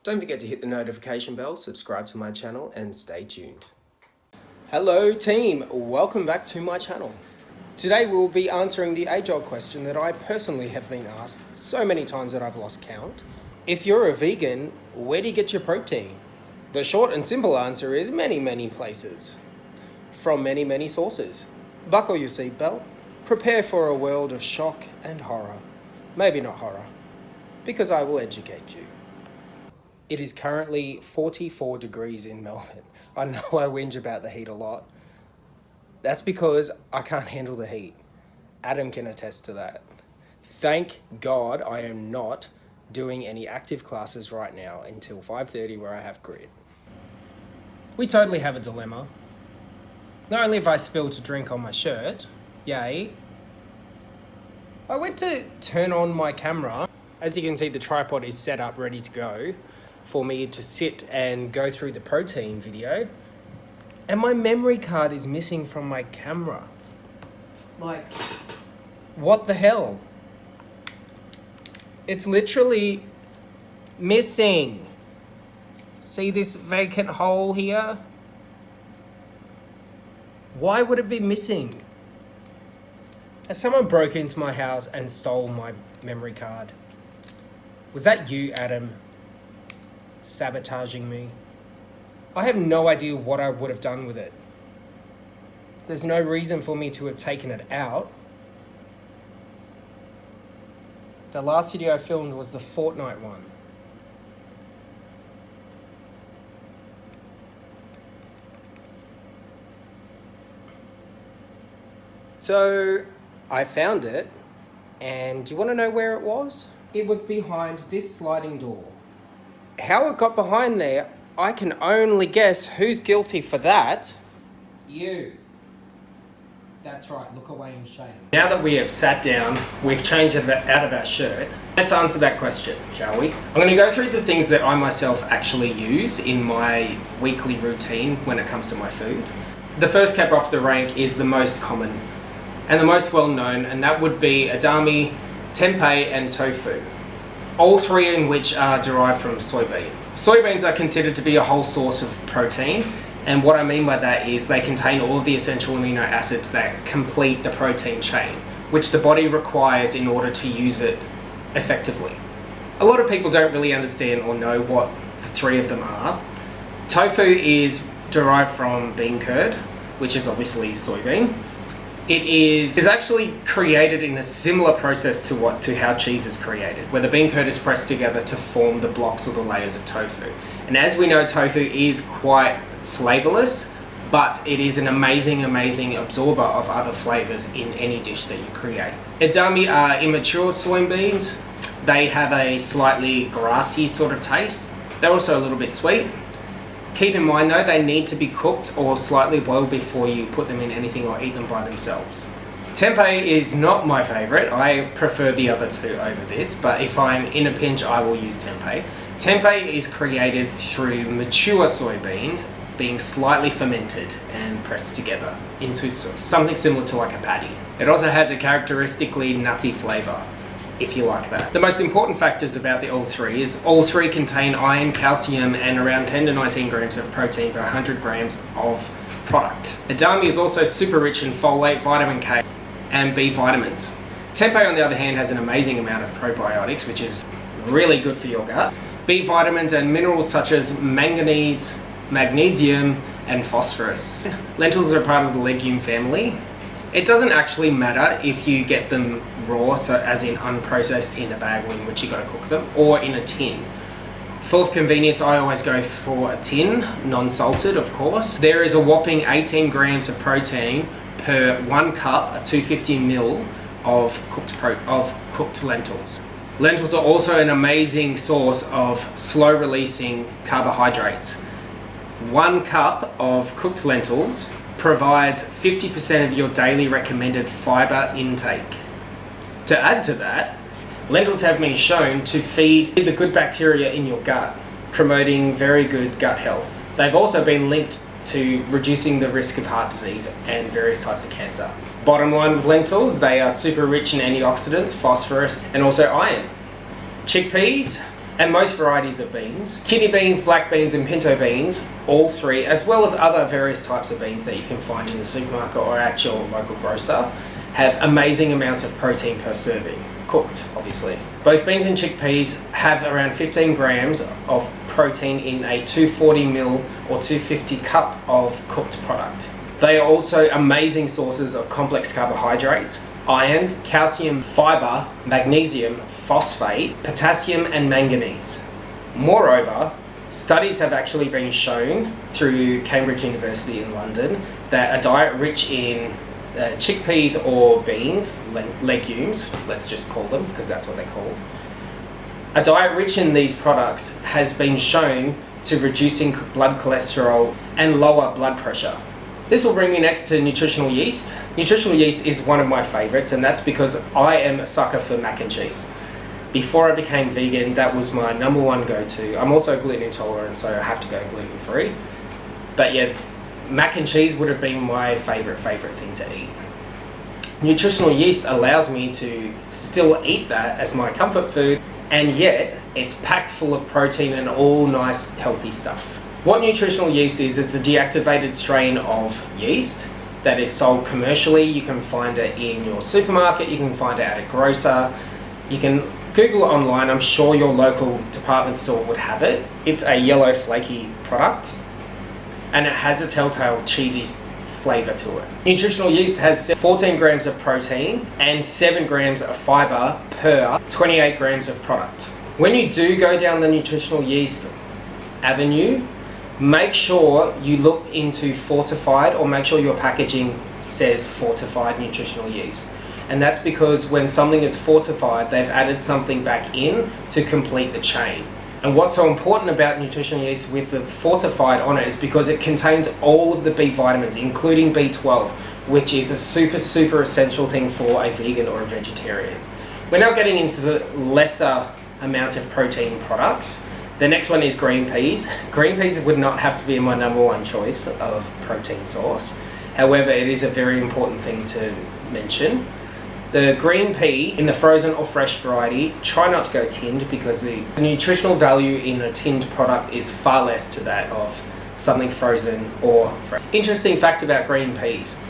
Don't forget to hit the notification bell, subscribe to my channel, and stay tuned. Hello team, welcome back to my channel. Today we will be answering the age-old question that I personally have been asked so many times that I've lost count. If you're a vegan, where do you get your protein? The short and simple answer is many places. From many sources. Buckle your seatbelt. Prepare for a world of shock and horror. Maybe not horror, because I will educate you. It is currently 44 degrees in Melbourne. I know I whinge about the heat a lot. That's because I can't handle the heat. Adam can attest to that. Thank God I am not doing any active classes right now until 5:30 where I have grid. We totally have a dilemma. Not only have I spilled drink on my shirt, yay, I went to turn on my camera. As you can see, the tripod is set up ready to go for me to sit and go through the protein video. And my memory card is missing from my camera. Like, what the hell? It's literally missing. See this vacant hole here? Why would it be missing? Has someone broke into my house and stole my memory card? Was that you, Adam, sabotaging me? I have no idea what I would have done with it. There's no reason for me to have taken it out. The last video I filmed was the Fortnite one. So I found it, and do you want to know where it was? It was behind this sliding door. How it got behind there, I can only guess. Who's guilty for that? You. That's right, look away in shame. Now that we have sat down, we've changed out of our shirt. Let's answer that question, shall we? I'm going to go through the things that I myself actually use in my weekly routine when it comes to my food. The first cab off the rank is the most common and the most well known, and that would be edamame, tempeh, and tofu. All three in which are derived from soybean. Soybeans are considered to be a whole source of protein, and what I mean by that is they contain all of the essential amino acids that complete the protein chain, which the body requires in order to use it effectively. A lot of people don't really understand or know what the three of them are. Tofu is derived from bean curd, which is obviously soybean. It is actually created in a similar process to how cheese is created, where the bean curd is pressed together to form the blocks or the layers of tofu. And as we know, tofu is quite flavorless, but it is an amazing absorber of other flavors in any dish that you create. Edamame are immature soybeans. They have a slightly grassy sort of taste. They're also a little bit sweet. Keep in mind though, they need to be cooked or slightly boiled before you put them in anything or eat them by themselves. Tempeh is not my favorite. I prefer the other two over this, but if I'm in a pinch, I will use tempeh. Tempeh is created through mature soybeans being slightly fermented and pressed together into something similar to like a patty. It also has a characteristically nutty flavor, if you like that. The most important factors about the all three is all three contain iron, calcium, and around 10 to 19 grams of protein per 100 grams of product. Edamame is also super rich in folate, vitamin K, and B vitamins. Tempeh, on the other hand, has an amazing amount of probiotics, which is really good for your gut. B vitamins and minerals such as manganese, magnesium, and phosphorus. Lentils are part of the legume family. It doesn't actually matter if you get them raw, so as in unprocessed in a bag in which you got to cook them, or in a tin. For convenience, I always go for a tin, non-salted of course. There is a whopping 18 grams of protein per 1 cup, a 250 ml of cooked lentils. Lentils are also an amazing source of slow-releasing carbohydrates. 1 cup of cooked lentils provides 50% of your daily recommended fiber intake. To add to that, lentils have been shown to feed the good bacteria in your gut, promoting very good gut health. They've also been linked to reducing the risk of heart disease and various types of cancer. Bottom line with lentils, they are super rich in antioxidants, phosphorus, and also iron. Chickpeas and most varieties of beans. Kidney beans, black beans and pinto beans, all three, as well as other various types of beans that you can find in the supermarket or at your local grocer, have amazing amounts of protein per serving, cooked obviously. Both beans and chickpeas have around 15 grams of protein in a 240 ml or 250 cup of cooked product. They are also amazing sources of complex carbohydrates, iron, calcium, fiber, magnesium, phosphate, potassium and manganese. Moreover, studies have actually been shown through Cambridge University in London that a diet rich in chickpeas or beans, legumes, let's just call them because that's what they're called. A diet rich in these products has been shown to reducing blood cholesterol and lower blood pressure. This will bring me next to nutritional yeast. Nutritional yeast is one of my favorites, and that's because I am a sucker for mac and cheese. Before I became vegan, that was my number one go-to. I'm also gluten intolerant, so I have to go gluten-free. But yeah, mac and cheese would have been my favorite thing to eat. Nutritional yeast allows me to still eat that as my comfort food, and yet it's packed full of protein and all nice healthy stuff. What nutritional yeast is a deactivated strain of yeast that is sold commercially. You can find it in your supermarket, you can find it at a grocer, you can Google it online, I'm sure your local department store would have it. It's a yellow flaky product and it has a telltale cheesy flavour to it. Nutritional yeast has 14 grams of protein and 7 grams of fibre per 28 grams of product. When you do go down the nutritional yeast avenue, make sure you look into fortified, or make sure your packaging says fortified nutritional yeast. And that's because when something is fortified, they've added something back in to complete the chain. And what's so important about nutritional yeast with the fortified on it is because it contains all of the B vitamins, including B12, which is a super essential thing for a vegan or a vegetarian. We're now getting into the lesser amount of protein products. The next one is green peas. Green peas would not have to be my number one choice of protein source. However, it is a very important thing to mention. The green pea in the frozen or fresh variety, try not to go tinned because the nutritional value in a tinned product is far less to that of something frozen or fresh. Interesting fact about green peas.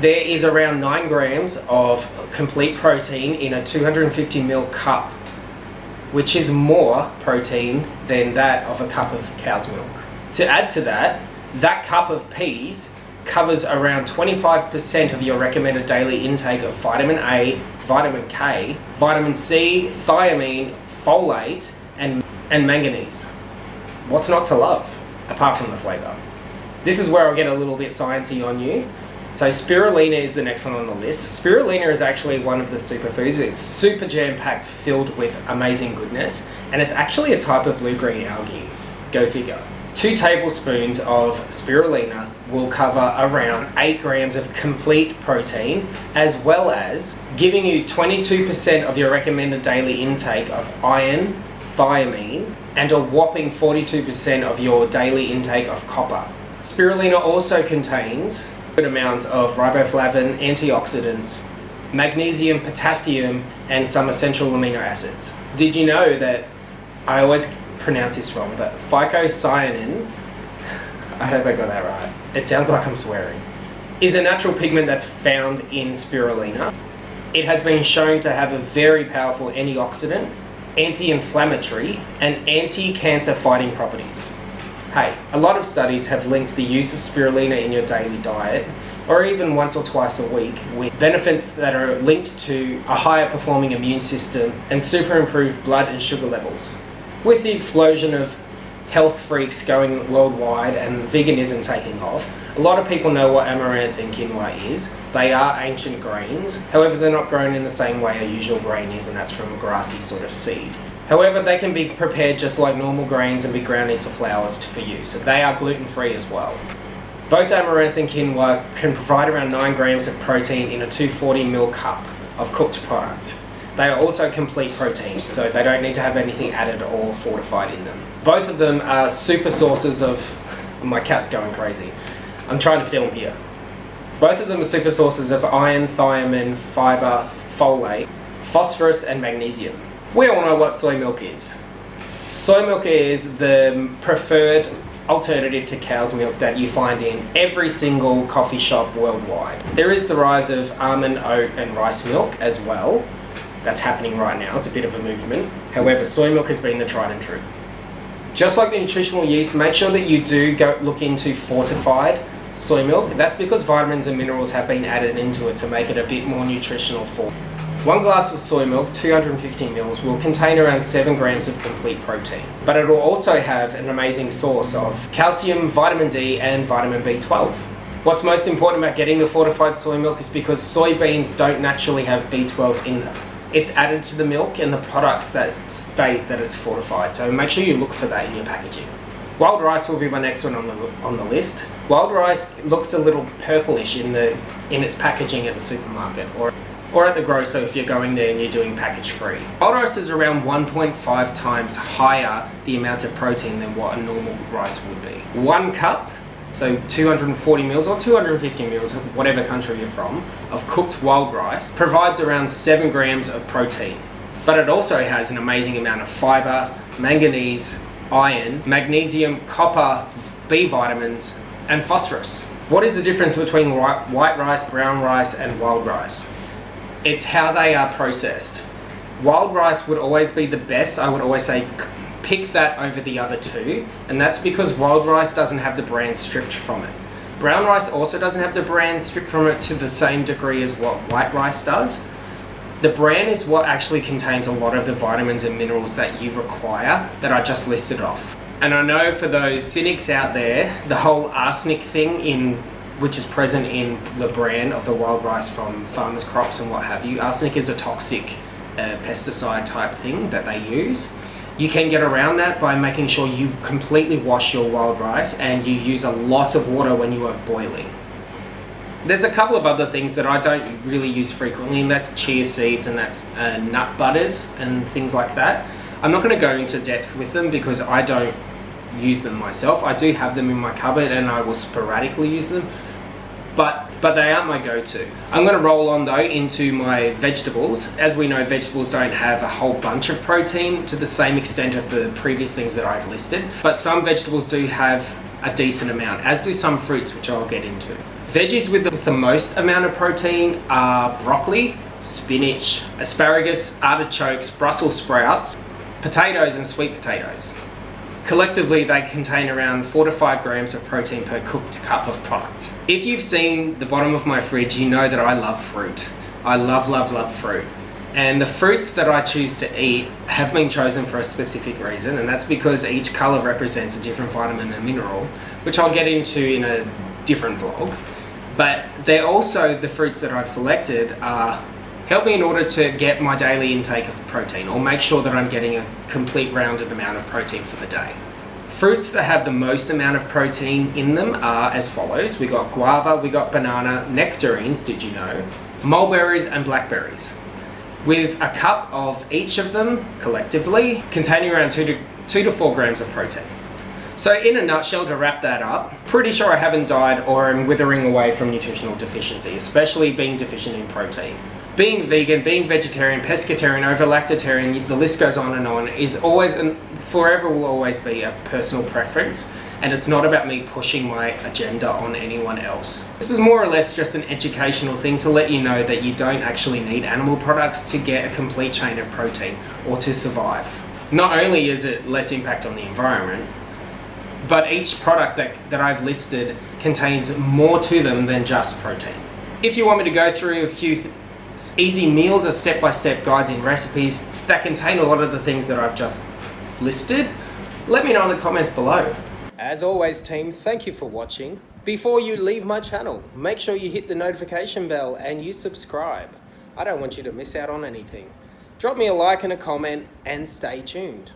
There is around 9 grams of complete protein in a 250 ml cup, which is more protein than that of a cup of cow's milk. To add to that, that cup of peas covers around 25% of your recommended daily intake of vitamin A, vitamin K, vitamin C, thiamine, folate, and manganese. What's not to love, apart from the flavour? This is where I'll get a little bit sciencey on you. So spirulina is the next one on the list. Spirulina is actually one of the superfoods. It's super jam-packed, filled with amazing goodness, and it's actually a type of blue-green algae. Go figure. 2 tablespoons of spirulina will cover around 8 grams of complete protein, as well as giving you 22% of your recommended daily intake of iron, thiamine, and a whopping 42% of your daily intake of copper. Spirulina also contains good amounts of riboflavin, antioxidants, magnesium, potassium, and some essential amino acids. Did you know that, I always pronounce this wrong, but phycocyanin, I hope I got that right, it sounds like I'm swearing, is a natural pigment that's found in spirulina. It has been shown to have a very powerful antioxidant, anti-inflammatory, and anti-cancer fighting properties. Hey, a lot of studies have linked the use of spirulina in your daily diet, or even once or twice a week, with benefits that are linked to a higher performing immune system and super improved blood and sugar levels. With the explosion of health freaks going worldwide and veganism taking off, a lot of people know what amaranth and quinoa is. They are ancient grains, however they're not grown in the same way a usual grain is, and that's from a grassy sort of seed. However, they can be prepared just like normal grains and be ground into flours for use. So they are gluten-free as well. Both amaranth and quinoa can provide around 9 grams of protein in a 240 ml cup of cooked product. They are also complete proteins, so they don't need to have anything added or fortified in them. Both of them are super sources of... My cat's going crazy. I'm trying to film here. Both of them are super sources of iron, thiamine, fibre, folate, phosphorus and magnesium. We all know what soy milk is. Soy milk is the preferred alternative to cow's milk that you find in every single coffee shop worldwide. There is the rise of almond, oat and rice milk as well. That's happening right now. It's a bit of a movement. However, soy milk has been the tried and true. Just like the nutritional yeast, make sure that you do go look into fortified soy milk. That's because vitamins and minerals have been added into it to make it a bit more nutritional for. 1 glass of soy milk, 250 mils, will contain around 7 grams of complete protein. But it will also have an amazing source of calcium, vitamin D and vitamin B12. What's most important about getting the fortified soy milk is because soybeans don't naturally have B12 in them. It's added to the milk and the products that state that it's fortified, so make sure you look for that in your packaging. Wild rice will be my next one on the list. Wild rice looks a little purplish in its packaging at the supermarket or at the grocer if you're going there and you're doing package free. Wild rice is around 1.5 times higher the amount of protein than what a normal rice would be. 1 cup, so 240 mils or 250 mils, whatever country you're from, of cooked wild rice provides around 7 grams of protein. But it also has an amazing amount of fiber, manganese, iron, magnesium, copper, B vitamins, and phosphorus. What is the difference between white rice, brown rice, and wild rice? It's how they are processed. Wild rice would always be the best. I would always say pick that over the other two, and that's because wild rice doesn't have the bran stripped from it. Brown rice also doesn't have the bran stripped from it to the same degree as what white rice does. The bran is what actually contains a lot of the vitamins and minerals that you require that I just listed off. And I know for those cynics out there, the whole arsenic thing which is present in the bran of the wild rice from farmers' crops and what have you. Arsenic is a toxic pesticide type thing that they use. You can get around that by making sure you completely wash your wild rice and you use a lot of water when you are boiling. There's a couple of other things that I don't really use frequently, and that's chia seeds and that's nut butters and things like that. I'm not going to go into depth with them because I don't use them myself. I do have them in my cupboard and I will sporadically use them, but they aren't my go-to. I'm going to roll on though into my vegetables. As we know, vegetables don't have a whole bunch of protein to the same extent of the previous things that I've listed, but some vegetables do have a decent amount, as do some fruits, which I'll get into. Veggies with the most amount of protein are broccoli, spinach, asparagus, artichokes, Brussels sprouts, potatoes and sweet potatoes. Collectively, they contain around 4 to 5 grams of protein per cooked cup of product. If you've seen the bottom of my fridge, you know that I love fruit. I love fruit. And the fruits that I choose to eat have been chosen for a specific reason, and that's because each color represents a different vitamin and mineral, which I'll get into in a different vlog. But they're also, the fruits that I've selected help me in order to get my daily intake of protein, or make sure that I'm getting a complete rounded amount of protein for the day. Fruits that have the most amount of protein in them are as follows. We got guava, we got banana, nectarines, did you know, mulberries and blackberries, with a cup of each of them collectively containing around 2 to 4 grams of protein. So in a nutshell, to wrap that up, pretty sure I haven't died or am withering away from nutritional deficiency, especially being deficient in protein. Being vegan, being vegetarian, pescatarian, over-lactarian, the list goes on, is always and forever will always be a personal preference, and it's not about me pushing my agenda on anyone else. This is more or less just an educational thing to let you know that you don't actually need animal products to get a complete chain of protein or to survive. Not only is it less impact on the environment, but each product that I've listed contains more to them than just protein. If you want me to go through a few easy meals or step-by-step guides and recipes that contain a lot of the things that I've just listed, let me know in the comments below. As always team, thank you for watching. Before you leave my channel, make sure you hit the notification bell and you subscribe. I don't want you to miss out on anything. Drop me a like and a comment and stay tuned.